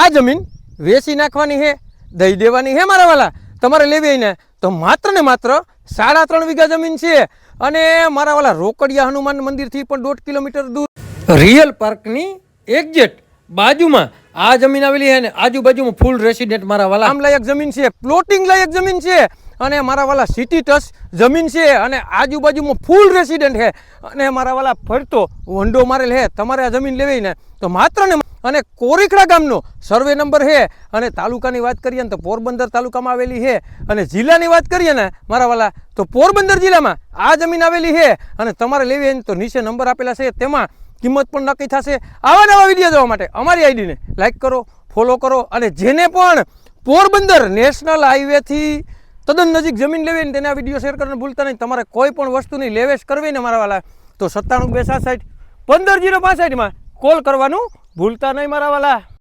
આ જમીન વેચી નાખવાની છે, દઈ દેવાની છે મારા વાલા. તમારે લેવી હોય ને તો માત્ર ને માત્ર 3.5 વીઘા જમીન છે. અને મારા વાલા રોકડિયા હનુમાન મંદિરથી પણ 1.5 કિલોમીટર દૂર રિયલ પાર્કની એક્ઝેક્ટ બાજુમાં આ જમીન આવેલી છે ને આજુબાજુમાં ફૂલ રેસિડેન્ટ મારા વાલા આમ લાયક જમીન છે, પ્લોટિંગ લાયક જમીન છે. અને મારા વાલા સિટી ટચ જમીન છે અને આજુબાજુમાં ફૂલ રેસિડેન્ટ છે. અને મારા વાલા ફરતો વંડો મારેલ છે. તમારે આ જમીન લેવી ને તો માત્ર ને અને કોરીખડા ગામનો સર્વે નંબર છે. અને તાલુકાની વાત કરીએ ને તો પોરબંદર તાલુકામાં આવેલી છે. અને જિલ્લાની વાત કરીએ ને મારા વાલા તો પોરબંદર જિલ્લામાં આ જમીન આવેલી છે. અને તમારે લેવી હોય ને તો નીચે નંબર આપેલા છે, તેમાં કિંમત પણ નક્કી થશે. આવા નવા વિડીયો જોવા માટે અમારી આઈડીને લાઈક કરો, ફોલો કરો. અને જેને પણ પોરબંદર નેશનલ હાઈવેથી તદ્દન નજીક જમીન લેવી ને તેને આ વિડીયો શેર કરવાનું ભૂલતા નહીં. તમારે કોઈ પણ વસ્તુની લેવેશ કરવી ને મારા વાલા તો 97 267 15 065 કોલ કરવાનું ભૂલતા નહીં મારા વાલા.